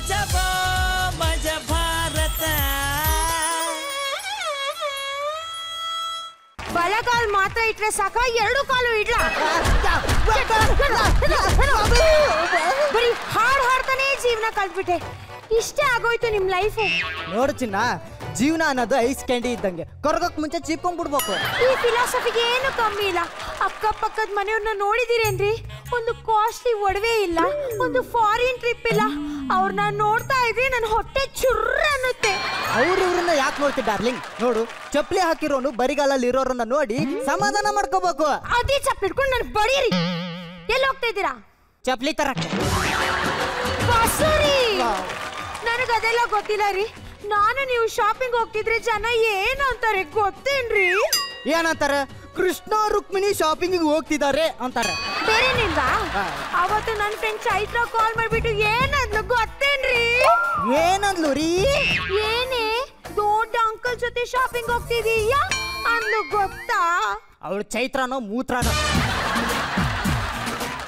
ಮಜಬೋ ಮಜ ಭಾರತ. ಬಲಗಾಲ್ ಮಾತ್ರ ಇಟ್ರೆ ಸಾಕ, ಎರಡು ಕಾಲು ಇಡ್ಲ? ಬರೀ ಹಾಡ್ತಾನೆ ಜೀವನ ಕಲ್ತ್ಬಿಟ್ಟೆ. ಇಷ್ಟೇ ಆಗೋಯ್ತು ನಿಮ್ ಲೈಫು. ನೋಡು ಚಿನ್ನ, ಜೀವನ ಅನ್ನೋದು ಐಸ್ ಕ್ಯಾಂಡಿ ಇದ್ದಂಗೆ, ಕರ್ಗೋಕ್ ಮುಂಚೆ ಚೀಪ್ಕೊಂಡ್ಬಿಡ್ಬೇಕು. ಈ ಫಿಲಾಸಫಿಗೆ ಏನು ಕಮ್ಮಿ ಇಲ್ಲ. ಅಕ್ಕಪಕ್ಕದ ಮನೆಯವ್ರನ್ನ ನೋಡಿದಿರೇನ್ರಿ? ಒಂದು ಕಾಸ್ಟ್ಲಿ ಒಡವೆ ಇಲ್ಲ, ಒಂದು ಫಾರಿನ್ ಟ್ರಿಪ್ ಇಲ್ಲ. ಅವ್ರನ್ನ ನೋಡ್ತಾ ಇದ್ರೆ ನನ್ನ ಹೊಟ್ಟೆ ಚುರ್ರ ಅನ್ನುತ್ತೆ. ಇವ್ರನ್ನ ಯಾಕೆ ನೋಡ್ತಿ ಡಾರ್ಲಿಂಗ್? ನೋಡು, ಚಪ್ಪಲಿ ಹಾಕಿರೋನು ಬರಿಗಾಲಲ್ಲಿ ಇರೋರನ್ನ ನೋಡಿ ಸಮಾಧಾನ ಮಾಡ್ಕೋಬೇಕು. ಅದೇ ಚಪ್ಪಲಿ ಹಿಡ್ಕೊಂಡು ನನ್ ಬಡೀರಿ. ಎಲ್ಲಿ ಹೋಗ್ತಾ ಇದ್ದೀರಾ? ಚಪ್ಪಲಿ ತರಕ್ಕೆ. ನನಗದೆಲ್ಲ ಗೊತ್ತಿಲ್ಲ ರೀ. ನಾನು ನೀವು ಶಾಪಿಂಗ್ ಹೋಗ್ತಿದ್ರೆ ಜನ ಏನು ಅಂತಾರೆ ಗೊತ್ತೇನ್ರಿ? ಏನಂತಾರೆ? ಕೃಷ್ಣ ರುಕ್ಮಿಣಿ ಶಾಪಿಂಗ್ ಹೋಗ್ತಿದ್ದಾರೆ ಅಂತಾರೆ. ಬೇರೆನಿಲ್ವಾ? ಅವತ್ತು ನನ್ನ ಫ್ರೆಂಡ್ ಚೈತ್ರ ಕಾಲ್ ಮಾಡ್ಬಿಟ್ಟು ಏನಂದ್ಲು ಗೊತ್ತೇನ್ರಿ? ಏನಂದ್ಲು ರೀ? ಏನೇ ದೊಡ್ಡ ಅಂಕಲ್ ಜೊತೆ ಶಾಪಿಂಗ್ ಹೋಗ್ತಿದೀಯಾ ಅಂದ್ಲು ಗೊತ್ತಾ? ಅವಳು ಚೈತ್ರನೋ ಮೂತ್ರನೋ.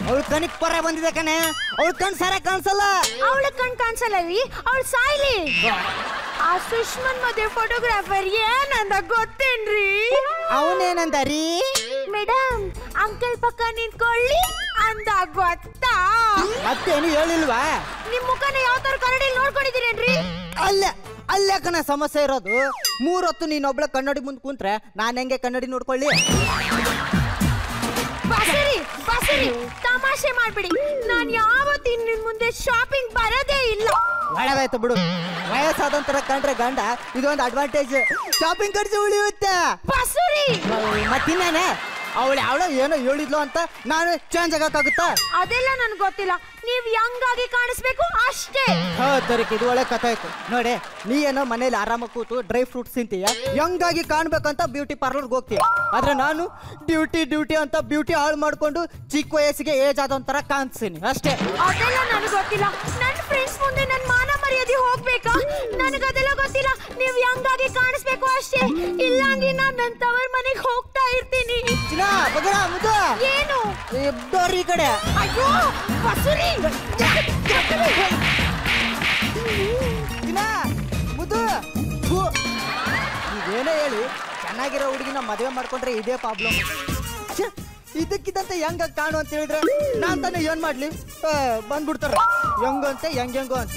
ಅವಳು ಕಣಿಕ್ ಪರ ಬಂದಿದೆ ಕಣೆ. ಅವಳು ಕಣ್ ಸರ ಕಾಣಿಸಲ್ಲ. ಅವಳ ಕಣ್ ಕಾಣಿಸಲ್ಲ ರೀ, ಅವಳು ಸಾಯ್ಲಿ. ಆ ಸುಷ್ಮನ್ ಮದುವೆ ಫೋಟೋಗ್ರಾಫರ್ ಏನಂದ ಗೊತ್ತೇನ್ರಿ? ಅವನೇನಂದ ರೀ? ಮೇಡಮ್ ಅಂಕಲ್ ಪಕ್ಕ ನಿಂತ್ಕೊಳ್ಳಿ ಅಂದ ಗೊತ್ತಾ? ಮತ್ತೇನು ಹೇಳಿಲ್ವಾ? ನಿಮ್ ಮುಖನ ಯಾವ ತರ ಕನ್ನಡಿಯಲ್ಲಿ ನೋಡ್ಕೊಂಡಿದ್ದೀರೇನ್ರಿ? ಅಲ್ಲೇ ಕಣ ಸಮಸ್ಯೆ ಇರೋದು. 3 ಹೊತ್ತು ನೀನೊಬ್ಳೆ ಕನ್ನಡಿ ಮುಂದೆ ಕುಂತ್ರೆ ನಾನ್ ಹೆಂಗೆ ಕನ್ನಡಿ ನೋಡ್ಕೊಳ್ಳಿ? ಬಸರಿ ತಮಾಷೆ ಮಾಡ್ಬಿಡಿ. ನಾನ್ ಯಾವತ್ತು ನಿನ್ ಮುಂದೆ ಶಾಪಿಂಗ್ ಬರೋದೇ ಇಲ್ಲ. ಒಳಗಾಯ್ತು ಬಿಡು. ವಯಸ್ಸಾದಂತರ ಕಂಡ್ರೆ ಗಂಡ ಇದೊಂದು ಅಡ್ವಾಂಟೇಜ್. ಶಾಪಿಂಗ್ ಖರ್ಚು ಉಳಿಯುತ್ತೆ. ಮತ್ತಿನ್ನೇನೆ ಅವಳು ಏನೋ ಹೇಳಿದ್ಲು ಅಂತ ನಾನು ಚೇಂಜ್ ಆಗಕ್ಕಾಗುತ್ತಾ? ಅದೆಲ್ಲ ನನ್ಗೆ ಗೊತ್ತಿಲ್ಲ. ನೀವ್ ಯಂಗ್ ಆಗಿ ಕಾಣಿಸ್ಬೇಕು ಅಷ್ಟೇ. ಇದು ಒಳ್ಳೆ ಕಥೆ ಆಯ್ತು ನೋಡಿ. ನೀ ಏನೋ ಮನೇಲಿ ಆರಾಮ ಕೂತು ಡ್ರೈ ಫ್ರೂಟ್ಸ್ ತಿಂತೀಯ, ಯಂಗ್ ಆಗಿ ಕಾಣ್ಬೇಕಂತ ಬ್ಯೂಟಿ ಪಾರ್ಲರ್ಗೆ ಹೋಗ್ತೀಯ. ಆದ್ರೆ ನಾನು ಡ್ಯೂಟಿ ಅಂತ ಬ್ಯೂಟಿ ಹಾಳು ಮಾಡ್ಕೊಂಡು ಚಿಕ್ಕ ವಯಸ್ಸಿಗೆ ಏಜ್ ಆದಂತರ ಕಾಣಿಸ್ತೀನಿ ಅಷ್ಟೇ. ಅದೆಲ್ಲ ನನಗೆ ಗೊತ್ತಿಲ್ಲ. ನನ್ನ ಫ್ರೆಂಡ್ಸ್ ಮುಂದೆ ನನ್ನ ಮಾನ ಮರ್ಯಾದೆ ಹೋಗ್ಬೇಕಾ? ನನಗದೆಲ್ಲ ಗೊತ್ತಿಲ್ಲ. ನೀವ್ ಯಂಗ್ ಆಗಿ ಕಾಣಿಸ್ಬೇಕು ಅಷ್ಟೇ. ಇಲ್ಲಾಂಗಿ ನಾನ್ ನನ್ನ ತವರ್ ಮನೆಗೆ ಹೋಗ್ತಾ ಇರ್ತೀನಿ. ಏನು ಈ ಕಡೆ? ಅಯ್ಯೋ ಬಸುರಿ ಇದೇನೇ ಹೇಳಿ ಚೆನ್ನಾಗಿರೋ ಹುಡುಗಿನ ಮದುವೆ ಮಾಡ್ಕೊಂಡ್ರೆ ಇದೇ ಪ್ರಾಬ್ಲಮ್. ಇದಕ್ಕಿದಂತೆ ಹೆಂಗ ಕಾಣು ಅಂತ ಹೇಳಿದ್ರೆ ನಾನ್ ತಾನೇ ಏನ್ ಮಾಡ್ಲಿ? ಬಂದ್ಬಿಡ್ತಾರ ಹೆಂಗೋ ಅಂತ ಹೆಂಗೋ ಅಂತ.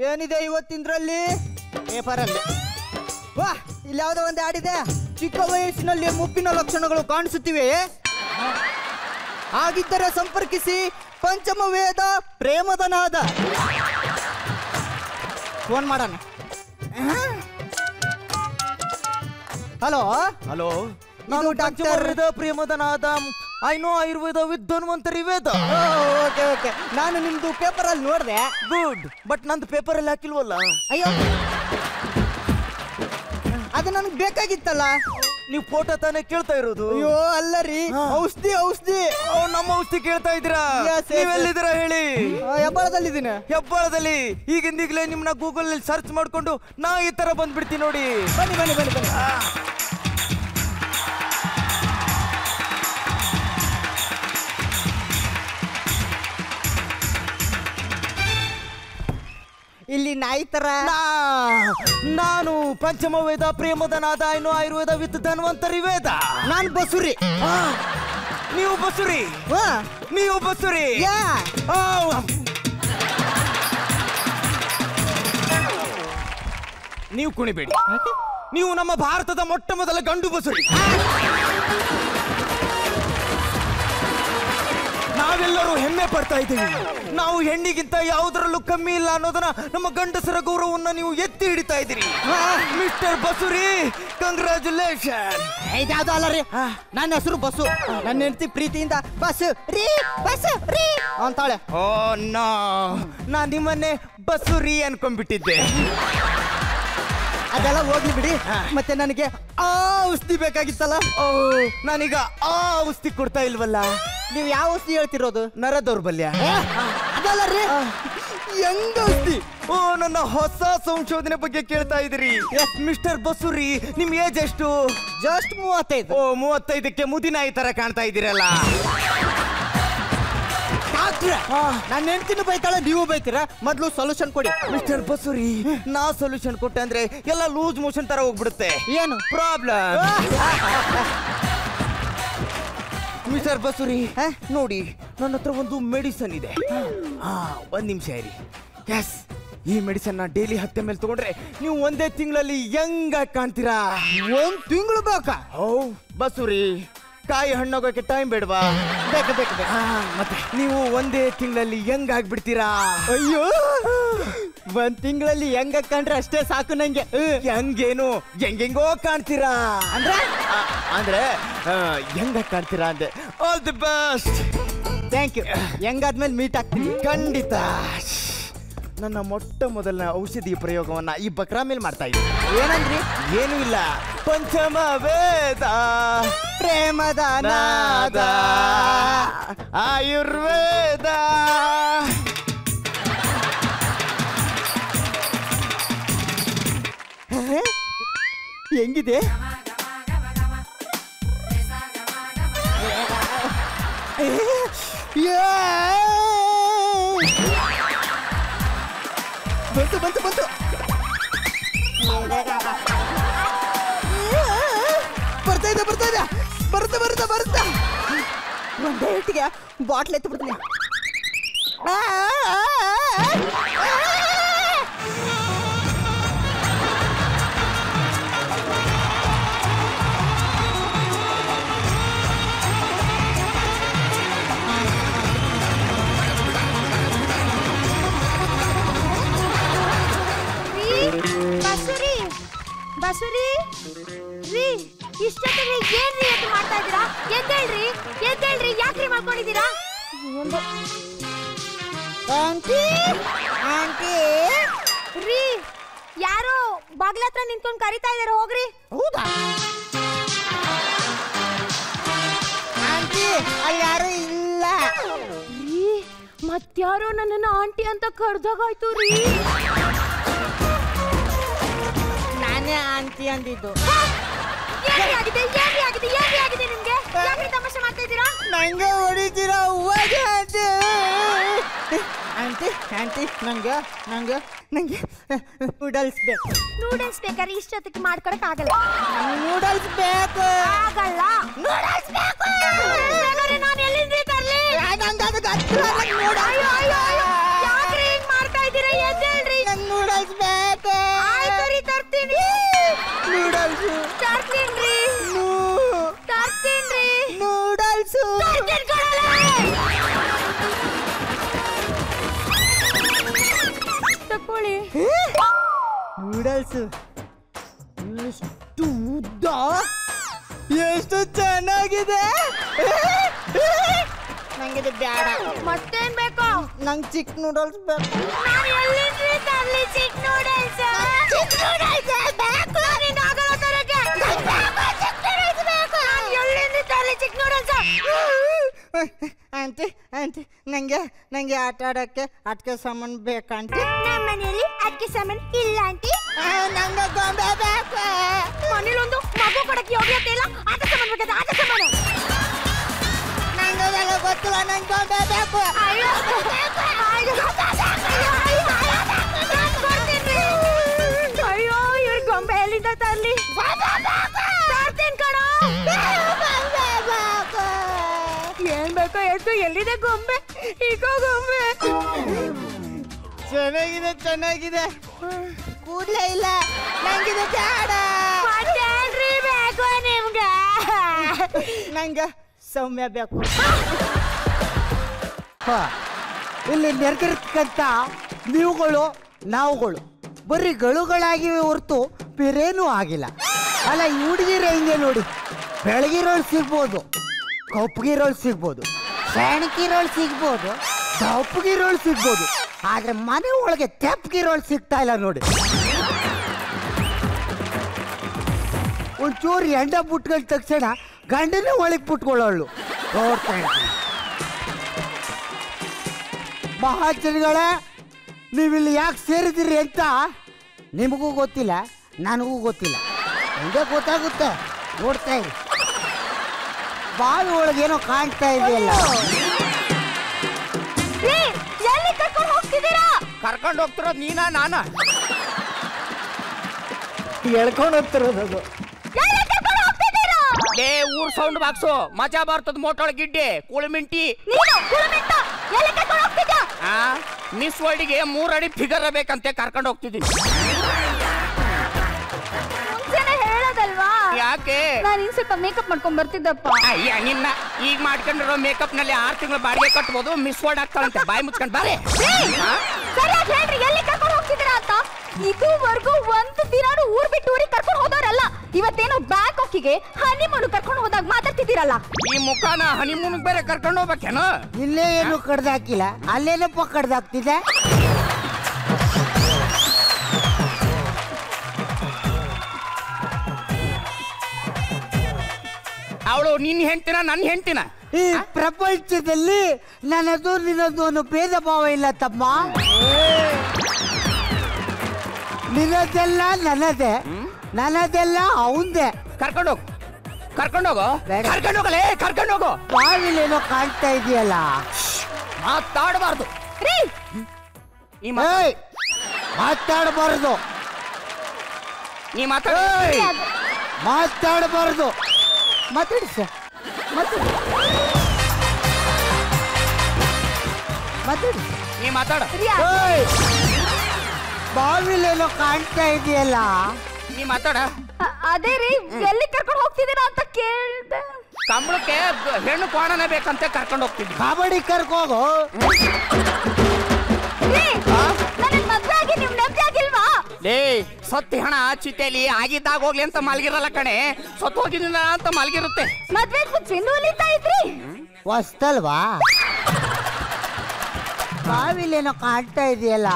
ಏನಿದೆ ಇವತ್ತಿಂದ್ರಲ್ಲಿ ಪೇಪರಲ್ಲಿ? ವಾ, ಇಲ್ಲಿ ಯಾವ್ದೋ ಒಂದು ಆಡಿದೆ. ಚಿಕ್ಕ ವಯಸ್ಸಿನಲ್ಲಿ ಮುಪ್ಪಿನ ಲಕ್ಷಣಗಳು ಕಾಣಿಸುತ್ತಿವೆ. ಹಾಗಿದ್ದರೆ ಸಂಪರ್ಕಿಸಿ ಪಂಚಮ ವೇದ ಪ್ರೇಮದ ನಾದ. ಫೋನ್ ಮಾಡೋಣ. ಹಲೋ ನಾನು ಡಾಕ್ಟರ್ ಪ್ರೇಮದ ನಾದ. I know Ayurveda with Dhanvantari Veda. Okay ನಾನು ನಿಮ್ದು ಪೇಪರ್ ಅಲ್ಲಿ ನೋಡ್ದೆ. ಗುಡ್, ಬಟ್ ನಂದು ಪೇಪರ್ ಅಲ್ಲಿ ಹಾಕಿಲ್ವಲ್ಲ? ಅಯ್ಯೋ, ಅದು ನನಗೆ ಬೇಕಾಗಿತ್ತಲ್ಲ. ನೀವು ಫೋಟೋ ತಾನೇ ಕೇಳ್ತಾ ಇರೋದು? ಅಯ್ಯೋ ಅಲ್ಲ ರೀ, ಔಷಧಿ. ನಮ್ಮ ಔಷಧಿ ಕೇಳ್ತಾ ಇದ್ದೀರಾ? ನೀವೆಲ್ಲಿದ್ದೀರಾ ಹೇಳಿ? ಹೆಬ್ಬಾಳದಲ್ಲಿದ್ದೀನಿ. ಹೆಬ್ಬಾಳದಲ್ಲಿ ಈಗಿಂದೀಗಲೇ ನಿಮ್ನ ಗೂಗಲ್ ನಲ್ಲಿ ಸರ್ಚ್ ಮಾಡ್ಕೊಂಡು ನಾ ಈ ತರ ಬಂದ್ಬಿಡ್ತೀನಿ ನೋಡಿ. ಬನ್ನಿ. ಇಲ್ಲಿ ನಾಯಿ ತರ. ನಾನು ಪಂಚಮ ವೇದ ಪ್ರೇಮದ ನಾದ ಐನೋ ಆಯುರ್ವೇದ ವಿತ್ ಧನ್ವಂತರಿ ವೇದ. ನಾನು ಬಸುರಿ. ನೀವು ಬಸುರಿ? ನೀವು ಕುಣಿಬೇಡಿ. ನೀವು ನಮ್ಮ ಭಾರತದ ಮೊಟ್ಟ ಮೊದಲ ಗಂಡು ಬಸುರಿ. ನಾವೆಲ್ಲರೂ ಹೆಮ್ಮೆ ಪಡ್ತಾ ಇದ್ದೀವಿ. ನಾವು ಹೆಣ್ಣಿಗಿಂತ ಯಾವುದರಲ್ಲೂ ಕಮ್ಮಿ ಇಲ್ಲ ಅನ್ನೋದನ್ನ ನಮ್ಮ ಗಂಡಸರ ಗೌರವನ್ನ ನೀವು ಎತ್ತಿ ಹಿಡಿತಾ ಇದ್ದೀರಿ. Mister ಬಸುರಿ, congratulation. ಇದ್ಯಾವ್ದು ಅಲ್ಲ ರೀ, ನನ್ನ ಹೆಸರು ಬಸ್ಸು. ನನ್ನ ಹೆಂಡತಿ ಪ್ರೀತಿಯಿಂದ ಬಸ್ಸು ರೀ ಅಂತಾಳೆ. ಓ ನೋ, ನಾನ್ ನಿಮ್ಮನ್ನೇ ಬಸುರಿ ಅನ್ಕೊಂಡ್ಬಿಟ್ಟಿದ್ದೆ. ಅದೆಲ್ಲ ಹೋಗ್ಲಿ ಬಿಡಿ. ಮತ್ತೆ ನನಗೆ ಔಷಧಿ ಬೇಕಾಗಿತ್ತಲ್ಲ. ನಾನೀಗ ಔಷಧಿ ಕೊಡ್ತಾ ಇಲ್ವಲ್ಲ? ನೀವು ಯಾವ ಔಷಧಿ ಹೇಳ್ತಿರೋದು? ನರ ದೌರ್ಬಲ್ಯ. ಅದಲ್ಲ ರೀ, ಹೆಂಗ ಔಷಧಿ? ನನ್ನ ಹೊಸ ಸಂಶೋಧನೆ ಬಗ್ಗೆ ಕೇಳ್ತಾ ಇದ್ದೀರಿ. ಮಿಸ್ಟರ್ ಬಸುರಿ, ನಿಮ್ ಏಜ್ ಎಷ್ಟು? ಜಸ್ಟ್ 35. 35ಕ್ಕೆ ಮುದಿನಾಯಿ ತರ ಕಾಣ್ತಾ ಇದ್ದೀರಲ್ಲ. ಮಿಸ್ಟ್ರೆ ನನ್ನ ಹೆಂಡ್ತಿನೂ ಬೈತಾಳೆ ನೀವು ಬೈತೀರಾ ಮೊದ್ಲು ಸೊಲ್ಯೂಷನ್ ಕೊಡಿ. ಮಿಸ್ಟರ್ ಬಸುರಿ ನಾ ಸೊಲ್ಯೂಷನ್ ಕೊಟ್ಟೆ ಅಂದ್ರೆ ಎಲ್ಲ ಲೂಸ್ ಮೋಷನ್ ತರ ಹೋಗ್ಬಿಡುತ್ತೆ. ಏನು ಪ್ರಾಬ್ಲಮ್? ಮಿಸ್ಟರ್ ಬಸುರಿ ನೋಡಿ ನನ್ನ ಹತ್ರ ಒಂದು ಮೆಡಿಸನ್ ಇದೆ. ಒಂದ್ ನಿಮಿಷ ಇರಿ. ಎಸ್, ಈ ಮೆಡಿಸನ್ ನ ಡೈಲಿ 10 ml ತಗೊಂಡ್ರೆ ನೀವು ಒಂದೇ ತಿಂಗಳಲ್ಲಿ ಯಂಗ್ ಆಗಿ ಕಾಣ್ತೀರಾ. 1 ತಿಂಗಳು ಬೇಕಾ? ಬಸುರಿ ಕಾಯಿ ಹಣ್ಣಾಗೋಕೆ ಟೈಮ್ ಬೇಡವಾ? ಬೇಕು ಬೇಕು ಬೇಕು. ಮತ್ತೆ ನೀವು ಒಂದೇ ತಿಂಗಳಲ್ಲಿ ಯಂಗ್ ಆಗ್ಬಿಡ್ತೀರಾ. ಅಯ್ಯೋ 1 ತಿಂಗಳಲ್ಲಿ ಹೆಂಗ ಕಂಡ್ರೆ ಅಷ್ಟೇ ಸಾಕು ನಂಗೆ. ಹೆಂಗೇನು ಹೆಂಗೆಂಗೋ ಕಾಣ್ತೀರಾ ಅಂದ್ರೆ ಹೆಂಗ ಕಾಣ್ತೀರಾ ಅಂದೆ. All the best. Thank you. ಹೆಂಗಾದ್ಮೇಲೆ ಮೀಟ್ ಆಗ್ತೀನಿ ಖಂಡಿತ. ನನ್ನ ಮೊಟ್ಟ ಮೊದಲನ ಔಷಧಿ ಪ್ರಯೋಗವನ್ನ ಈ ಬಕ್ರಾ ಮೇಲೆ ಮಾಡ್ತಾ ಇದ್ದೀನಿ. ಏನಂದ್ರಿ? ಏನೂ ಇಲ್ಲ, ಪಂಚಮ ವೇದ ಪ್ರೇಮದ ನಾದ ಆಯುರ್ವೇದ. ಹೆಂಗಿದೆ? ಬಂತು ಬಂತು ಬಂತು. ಬರ್ತಾ ಇದೆ ಬರ್ತಾ ಇದೆ. ಬರ್ತಾ ಬರ್ತಾ ಬರ್ತಾ ಒಂದೇ ಇಟ್ಟಿಗೆ ಬಾಟ್ಲ್ ಎತ್ತು ಬಿಡ್ತೀನಿ. ಬಸುರಿ ಬಸುರಿ ರೀ, ಇಷ್ಟೊತ್ತಿಗೆ ಏನ್ರಿ ಅಂತ ಮಾಡ್ತಾ ಇದ್ದೀರಾ? ಎದ್ದೇಳ್ರಿ ಎದ್ದೇಳ್ರಿ, ಯಾಕ್ರಿ ಮಾಡ್ಕೊಂಡಿದ್ದೀರಾ? ಆಂಟಿ ಆಂಟಿ ರೀ, ಯಾರೋ ಬಾಗ್ಲ ಹತ್ರ ನಿಂತ್ಕೊಂಡು ಕರಿತಾ ಇದಾರೆ, ಹೋಗ್ರಿ. ಹೌದಾ ಆಂಟಿ? ಅಲ್ಲಿ ಯಾರು ಇಲ್ಲ ರೀ, ಮತ್ಯಾರೋ ನನ್ನನ್ನು ಆಂಟಿ ಅಂತ ಕರ್ದಾಗಾಯ್ತು ರೀ. ನಾನೇ ಆಂಟಿ ಅಂದಿದ್ದು. ಏನ್ರಿ ಆಗಿದೆ ಏನ್ರಿ ಆಗಿದೆ ಏನ್ರಿ ಆಗಿದೆ ನಿಮ್ಗೆ? ಯಾಕ್ರಿ ತಮಾಷೆ ಮಾಡ್ತಾ ಇದ್ದೀರಾ? ನಂಗೆ ಹೊಡಿತೀರಾ? ಹೋಗಿ ಆಂಟಿ ಆಂಟಿ ಆಂಟಿ ನಂಗೆ ನಂಗೆ ನಂಗೆ ನೂಡಲ್ಸ್ ಬೇಕು. ನೂಡಲ್ಸ್ ಬೇಕಾದ್ರೆ ಇಷ್ಟೊತ್ತಿಗೆ ಮಾಡ್ಕೊಡಕ್ ಆಗಲ್ಲ. ನೂಡಲ್ಸ್ ಬೇಕು. ಆಗಲ್ಲ. ನೂಡಲ್ಸ್ ಬೇಕು. ಬೇಕಾದ್ರೆ ನಾನು ಎಲ್ಲಿಂದ ತರ್ಲಿ? ನಂಗೆ ಅದು ಗೊತ್ತಿಲ್ಲ. ಅಯ್ಯೋ ಅಯ್ಯೋ ಅಯ್ಯೋ, ಯಾಕ್ರಿ ಹಿಂಗ್ ಮಾಡ್ತಾ ಇದ್ದೀರಾ? ಎದ್ದೇಳ್ರಿ. ನಂಗೆ ನೂಡಲ್ಸ್ ಬೇಕು. ಆಯ್ತು ರೀ, ತರ್ತೀನಿ. ನೂಡಲ್ಸ್ ತರ್ತೀನ್ರಿ ತರ್ತೀನ್ರಿ. ನೂಡಲ್ಸ್ ತರ್ತೀನಿ ಕೊಡಲ್ಲ. ತಕೊಳ್ಳಿ. ನೂಡಲ್ಸ್ ಎಷ್ಟು ಉದ್ದ, ಎಷ್ಟು ಚೆನ್ನಾಗಿದೆ. ನಂಗೆ ಬೇಡ. ಮತ್ತೇನ್ ಬೇಕು? ನಂಗೆ ಚಿಕ್ಕ ನೂಡಲ್ಸ್ ಬೇಕು. ನಾನು ಎಲ್ಲಿಂದ್ರಿ ತರ್ಲಿ ಚಿಕ್ ನೂಡಲ್ಸ್? ಚಿಕ್ ನೂಡಲ್ಸ್ ಬೇಕು. ನೀನು ಆಗಲ್ಲ ತರಕ್ಕೆ. ನಾನು ಎಲ್ಲಿಂದ್ರಿ ತರ್ಲಿ ಚಿಕ್ ನೂಡಲ್ಸ್? ಆಂಟಿ ಆಂಟಿ ನಂಗೆ ನಂಗೆ ಆಟ ಆಡಕ್ಕೆ ಆಟಿಕೆ ಸಾಮಾನು ಬೇಕು ಆಂಟಿ. ನಮ್ಮ ಮನೆಯಲ್ಲಿ ಅಡಿಗೆ ಸಾಮಾನು ಇಲ್ಲ ಆಂಟಿ. ನಂಗೆ ಗೊಂಬೆ ಬೇಕು. ಮನೇಲೊಂದು ಮಗು ಕೊಡಕ್ಕೆ ಯೋಗ್ಯತೆ ಇಲ್ಲ. ಆಟ ಸಾಮಾನು ಬೇಕಾದ್ರೆ ಆಟ ಸಾಮಾನು. ನಂಗೆ ಎಲ್ಲ ಗೊತ್ತಿಲ್ಲ. ನಂಗೆ ಗೊಂಬೆ ಬೇಕು. ಅಯ್ಯೋ ಅಯ್ಯೋ, ಇವ್ರ ಗೊಂಬೆ ಎಲ್ಲಿಂದ ತರ್ಲಿ? ತರ್ತೀನಿ ಕಣೋ. ಏನ್ ಬೇಕೋ ಎಷ್ಟು? ಎಲ್ಲಿದೆ ಗೊಂಬೆ? ಈಗ ಗೊಂಬೆ ಚೆನ್ನಾಗಿದೆ ಚೆನ್ನಾಗಿದೆ. ಕೂಡ್ಲೇ ಇಲ್ಲ. ನಂಗಿದು ಬೇಡ. ಮತ್ತೇನ್ರಿ ಬೇಕು ನಿಮ್ಗೆ? ನಂಗೆ ಸೌಮ್ಯ ಬೇಕು. ಇಲ್ಲಿ ನೆರೆದಿರ್ತಕ್ಕಂಥ ನೀವುಗಳು ನಾವುಗಳು ಬರೀ ಗಳುಗಳಾಗಿವೆ ಹೊರತು ಬೇರೇನೂ ಆಗಿಲ್ಲ. ಅಲ್ಲ ಈ ಹುಡುಗಿರ ಹಿಂಗೆ ನೋಡಿ, ಬೆಳಗಿರೋಳು ಸಿಗ್ಬೋದು, ಕಪ್ಪಗಿರೋಳು ಸಿಗ್ಬೋದು, ಸಣ್ಣಕಿರೋಳು ಸಿಗ್ಬೋದು, ದಪ್ಪಗಿರೋಳು ಸಿಗ್ಬೋದು, ಆದ್ರೆ ಮನೆ ಒಳಗೆ ತೆಪ್ಪಗಿರೋಳು ಸಿಗ್ತಾ ಇಲ್ಲ ನೋಡಿ. ಒಂಚೂರು ಎಂಡ ಬಿಟ್ಕೊಂಡ ತಕ್ಷಣ ಗಂಡನೇ ಒಳಗೆ ಬಿಟ್ಕೊಳ್ಳೋಳು ನೋಡ್ತಾ ಇದ್ದೀನಿ. ಮಹಾಜನಗಳೇ, ನೀವಿಲ್ಲಿ ಯಾಕೆ ಸೇರಿದಿರಿ ಅಂತ ನಿಮಗೂ ಗೊತ್ತಿಲ್ಲ, ನನಗೂ ಗೊತ್ತಿಲ್ಲ. ಮುಂದೆ ಗೊತ್ತಾಗುತ್ತೆ, ನೋಡ್ತಾ ಇರಿ. ಬಾವಿ ಒಳಗೇನೋ ಕಾಣ್ತಾ ಇದೆಯಲ್ಲ. ಎಳ್ಕೊಂಡು ಹೋಗ್ತಿರೋದು ನೀನಾ ನಾನ? ಎಳ್ಕೊಂಡು ಹೋಗ್ತಿರೋದು ಏ ಊರ್ ಸೌಂಡ್ ಬಾಕ್ಸು ಮಜಾ ಬರ್ತದ ಮೋಟೊಳ ಗಿಡ್ಡೆ ಕುಳಿಮಿಂಟಿ. ಮಿಸ್ ವರ್ಲ್ಡ್ಗೆ 3 ಅಡಿ ಫಿಗರ್ ಬೇಕಂತೆ ಕರ್ಕೊಂಡು ಹೋಗ್ತಿದ್ದೀನಿ. ಹೇಳೋದಲ್ವಾ? ಯಾಕೆ? ನಾನು ಇನ್ ಸ್ವಲ್ಪ ಮೇಕಪ್ ಮಾಡ್ಕೊಂಡ್ ಬರ್ತಿದ್ದಪ್ಪ. ಅಯ್ಯ ನಿನ್ನ ಈಗ ಮಾಡ್ಕೊಂಡಿರೋ ಮೇಕಪ್ ನಲ್ಲಿ 6 ತಿಂಗಳು ಬಾಡಿಗೆ ಕಟ್ಬೋದು. ಮಿಸ್ ವರ್ಲ್ಡ್ ಆಗ್ತಾಳಂತೆ. ಬಾಯಿ ಮುಚ್ಕೊಂಡು ಬಾರೆ. ಸರಿಯಾಗಿ ಹೇಳ್ರಿ, ಎಲ್ಲಿ ಕರ್ಕೊಂಡು ಹೋಗ್ತಿದ್ದೀರಾ ಅಂತ. ಇದುವರೆಗೂ ಒಂದು ದಿನಾನು ಊರ್ ಬಿಟ್ಟು ಊರಿಗೆ ಕರ್ಕೊಂಡು ಹೋದವರಲ್ಲ. ಇವತ್ತೇನೋ ಬ್ಯಾಂಕಾಕಿಗೆ ಹನಿಮೂನ್ ಕರ್ಕೊಂಡು ಹೋದಾಗ ಮಾತಾಡ್ತಿದ್ದೀರಲ್ಲ. ಈ ಮುಖಾನ ಹನಿಮೂನ್ ಬೇರೆ ಕರ್ಕೊಂಡು ಹೋಗ್ಬೇಕೇನೋ? ಇಲ್ಲೇ ಏನು ಕಡ್ದಾಕಿಲ್ಲ, ಅಲ್ಲೇನಪ್ಪ ಕಡ್ದಾಕ್ತಿದೆ. ಅವಳು ನಿನ್ ಹೆಂಡ್ತಿನ ನನ್ನ ಹೆಂಡ್ತಿನ? ಈ ಪ್ರಪಂಚದಲ್ಲಿ ನನ್ನದು ನಿನ್ನದು ಅನ್ನೋ ಭೇದ ಭಾವ ಇಲ್ಲ ತಮ್ಮ. ನಿನ್ನದೆಲ್ಲ ನನ್ನದೇ, ನನ್ನದೆಲ್ಲ ಅವಂದೇ. ಕರ್ಕೊಂಡೋಗು ಕರ್ಕೊಂಡೋಗೋ. ಬೇಡ. ಕರ್ಕೊಂಡೋಗಲೇ ಕರ್ಕೊಂಡೋಗು. ಬಾವಿಲೇನೋ ಕಾಣ್ತಾ ಇದೆಯಲ್ಲ. ಮಾತಾಡಬಾರ್ದು. ಮಾತಾಡಬಾರ್ದು, ನೀ ಮಾತಾಡ. ಮಾತಾಡಬಾರ್ದು. ಮಾತಾಡಿ ಸರ್, ಮಾತಾಡಿ ಮಾತಾಡಿ. ನೀ ಮಾತಾಡ. ಬಾವಿಲೇನೋ ಕಾಣ್ತಾ ಇದೆಯಲ್ಲ. ನೀ ಮಾತಾಡ. ಅದೇ ರೀ, ಎಲ್ಲಿ ಕರ್ಕೊಂಡು ಹೋಗ್ತಿದ್ದೀರಾ ಅಂತ ಕೇಳ್ದೆ. ಕಂಬಳಕ್ಕೆ ಹೆಣ್ಣು ಕೋಣನೇ ಬೇಕಂತ ಕರ್ಕೊಂಡು ಹೋಗ್ತಿದ್ವಿ. ಕಬಡ್ಡಿ ಕರ್ಕೋಗು. ನನಗೆ ಮದ್ವೆ ಆಗಿ ನಿಮ್ ನೆಮ್ಮದಿ ಆಗಿಲ್ವಾ? ಲೇ ಸತ್ತಿ ಹಣ ಚಿತೆಲಿ ಆಗಿದ್ದಾಗ ಹೋಗ್ಲಿ ಅಂತ ಮಲಗಿರಲ್ಲ ಕಣೆ, ಸತ್ತು ಹೋಗಿದ್ದ ಅಂತ ಮಲಗಿರುತ್ತೆ. ಮದ್ವೆ ಮುಂಚೆ ನೂಲಿತಾ ಇದ್ರಿ. ಹೊಸ್ತಲ್ವಾ? ಬಾವಿಲೇನೋ ಕಾಣ್ತಾ ಇದೆಯಲ್ಲ.